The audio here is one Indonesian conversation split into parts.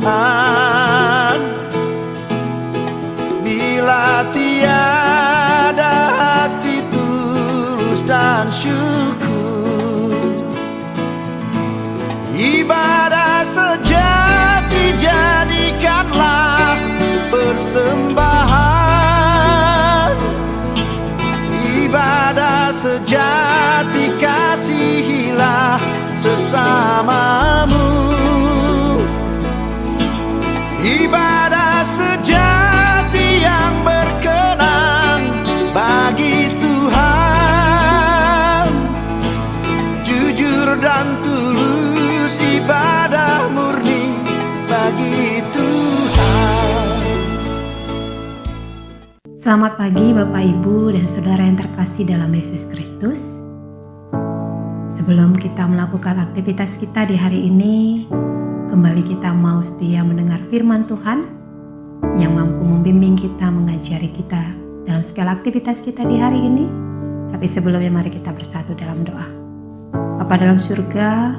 Tuhan. Bila tiada hati tulus dan syukur, ibadah sejati jadikanlah persembahan. Ibadah sejati kasihilah sesamamu. Ibadah sejati yang berkenan bagi Tuhan. Jujur dan tulus, ibadah murni bagi Tuhan. Selamat pagi Bapak Ibu dan Saudara yang terkasih dalam Yesus Kristus. Sebelum kita melakukan aktivitas kita di hari ini, kembali kita mau setia mendengar firman Tuhan yang mampu membimbing kita, mengajari kita dalam segala aktivitas kita di hari ini. Tapi sebelumnya mari kita bersatu dalam doa. Bapa dalam surga,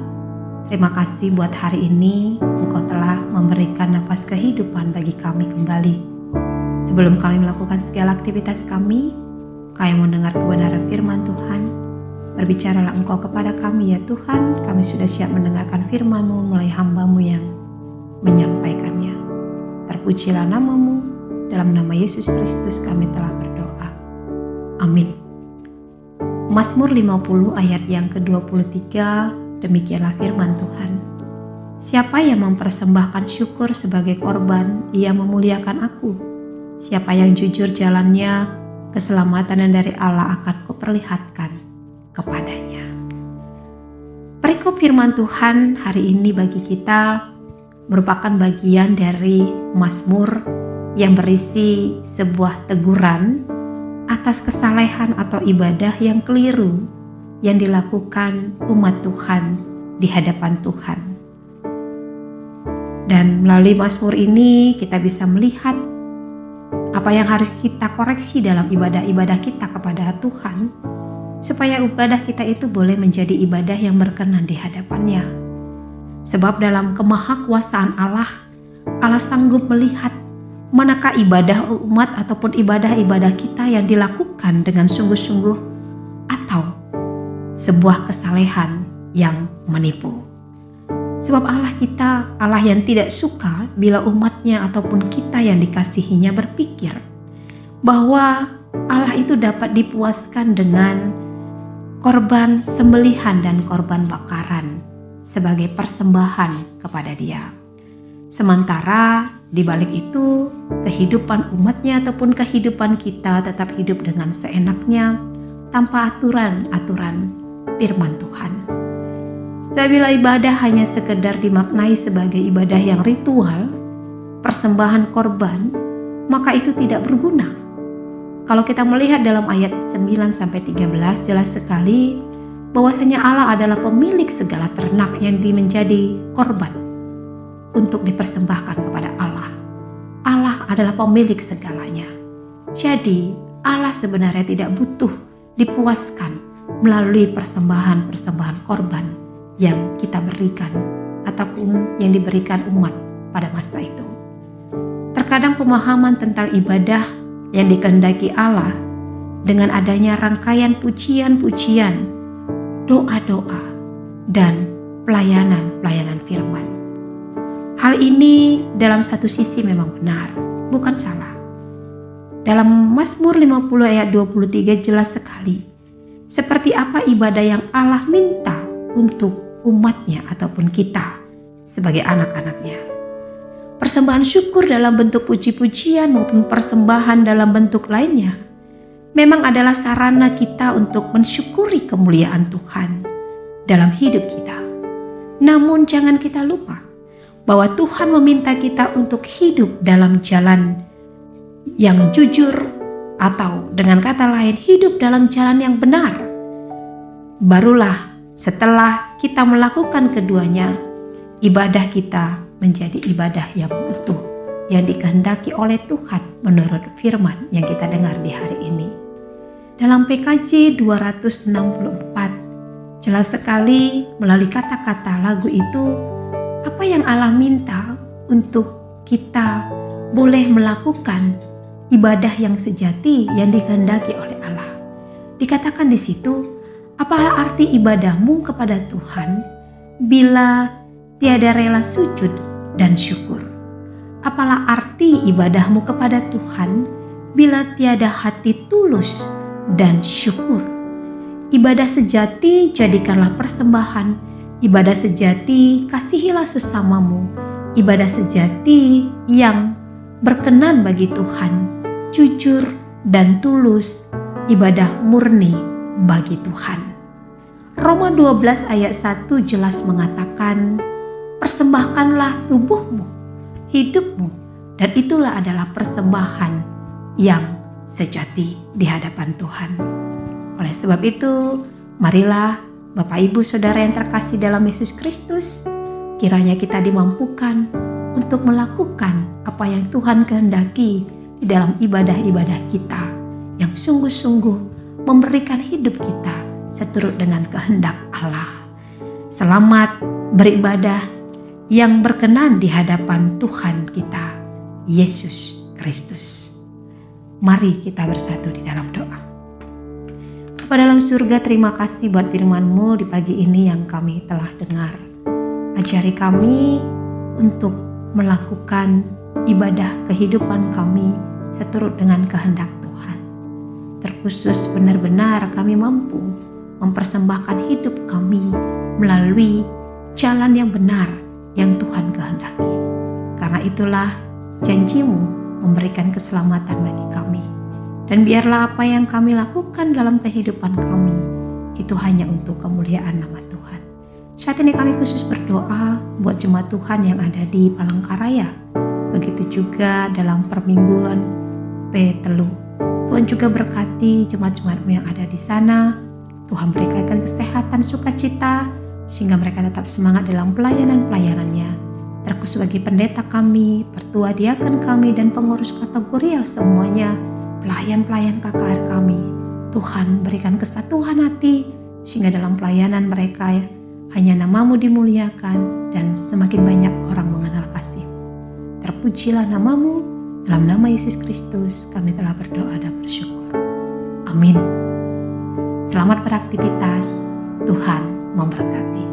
terima kasih buat hari ini Engkau telah memberikan nafas kehidupan bagi kami kembali. Sebelum kami melakukan segala aktivitas kami mau mendengar kebenaran firman Tuhan. Berbicaralah Engkau kepada kami ya Tuhan. Kami sudah siap mendengarkan firman-Mu melalui hamba-Mu yang menyampaikannya. Terpujilah nama-Mu. Dalam nama Yesus Kristus kami telah berdoa. Amin. Mazmur 50 ayat yang ke-23, demikianlah firman Tuhan. Siapa yang mempersembahkan syukur sebagai korban, ia memuliakan aku. Siapa yang jujur jalannya, keselamatan yang dari Allah akan kuperlihatkan kepadanya. Perikop firman Tuhan hari ini bagi kita merupakan bagian dari Mazmur yang berisi sebuah teguran atas kesalehan atau ibadah yang keliru yang dilakukan umat Tuhan di hadapan Tuhan. Dan melalui Mazmur ini kita bisa melihat apa yang harus kita koreksi dalam ibadah-ibadah kita kepada Tuhan, supaya ibadah kita itu boleh menjadi ibadah yang berkenan di hadapannya. Sebab dalam kemahakuasaan Allah sanggup melihat manakah ibadah umat ataupun ibadah-ibadah kita yang dilakukan dengan sungguh-sungguh atau sebuah kesalehan yang menipu. Sebab Allah kita, Allah yang tidak suka bila umatnya ataupun kita yang dikasihinya berpikir bahwa Allah itu dapat dipuaskan dengan korban sembelihan dan korban bakaran sebagai persembahan kepada Dia. Sementara di balik itu kehidupan umatnya ataupun kehidupan kita tetap hidup dengan seenaknya tanpa aturan-aturan firman Tuhan. Bila ibadah hanya sekedar dimaknai sebagai ibadah yang ritual, persembahan korban, maka itu tidak berguna. Kalau kita melihat dalam ayat 9-13 jelas sekali bahwasanya Allah adalah pemilik segala ternak yang menjadi korban untuk dipersembahkan kepada Allah. Allah adalah pemilik segalanya. Jadi Allah sebenarnya tidak butuh dipuaskan melalui persembahan-persembahan korban yang kita berikan ataupun yang diberikan umat pada masa itu. Terkadang pemahaman tentang ibadah yang dikehendaki Allah dengan adanya rangkaian pujian-pujian, doa-doa, dan pelayanan firman. Hal ini dalam satu sisi memang benar, bukan salah. Dalam Mazmur 50 ayat 23 jelas sekali seperti apa ibadah yang Allah minta untuk umatnya ataupun kita sebagai anak-anaknya. Persembahan syukur dalam bentuk puji-pujian maupun persembahan dalam bentuk lainnya memang adalah sarana kita untuk mensyukuri kemuliaan Tuhan dalam hidup kita. Namun jangan kita lupa bahwa Tuhan meminta kita untuk hidup dalam jalan yang jujur, atau dengan kata lain hidup dalam jalan yang benar. Barulah setelah kita melakukan keduanya, ibadah kita menjadi ibadah yang utuh, yang dikehendaki oleh Tuhan menurut firman yang kita dengar di hari ini. Dalam PKJ 264, jelas sekali melalui kata-kata lagu itu, apa yang Allah minta untuk kita boleh melakukan ibadah yang sejati yang dikehendaki oleh Allah. Dikatakan di situ, apalah arti ibadahmu kepada Tuhan bila tiada rela sujud dan syukur? Apalah arti ibadahmu kepada Tuhan bila tiada hati tulus dan syukur? Ibadah sejati jadikanlah persembahan, ibadah sejati kasihilah sesamamu, ibadah sejati yang berkenan bagi Tuhan, jujur dan tulus, ibadah murni bagi Tuhan. Roma 12 ayat 1 jelas mengatakan, persembahkanlah tubuhmu, hidupmu, dan itulah adalah persembahan yang sejati di hadapan Tuhan. Oleh sebab itu, marilah Bapak Ibu Saudara yang terkasih dalam Yesus Kristus, kiranya kita dimampukan untuk melakukan apa yang Tuhan kehendaki di dalam ibadah-ibadah kita, yang sungguh-sungguh memberikan hidup kita seturut dengan kehendak Allah. Selamat beribadah yang berkenan di hadapan Tuhan kita, Yesus Kristus. Mari kita bersatu di dalam doa. Bapa dalam surga, terima kasih buat firman-Mu di pagi ini yang kami telah dengar. Ajari kami untuk melakukan ibadah kehidupan kami seturut dengan kehendak Tuhan. Terkhusus benar-benar kami mampu mempersembahkan hidup kami melalui jalan yang benar yang Tuhan kehendaki. Karena itulah janji-Mu memberikan keselamatan bagi kami. Dan biarlah apa yang kami lakukan dalam kehidupan kami itu hanya untuk kemuliaan nama Tuhan. Saat ini kami khusus berdoa buat jemaat Tuhan yang ada di Palangkaraya. Begitu juga dalam permingguan P3. Tuhan juga berkati jemaat-jemaat-Mu yang ada di sana. Tuhan berikan kesehatan, sukacita, sehingga mereka tetap semangat dalam pelayanan-pelayanannya. Terkhusus bagi pendeta kami, pertua diaken kami, dan pengurus kategorial semuanya, pelayan-pelayan KKR kami. Tuhan berikan kesatuan hati, sehingga dalam pelayanan mereka hanya nama-Mu dimuliakan, dan semakin banyak orang mengenal kasih. Terpujilah nama-Mu, dalam nama Yesus Kristus kami telah berdoa dan bersyukur. Amin. Selamat beraktivitas, Tuhan memberkati.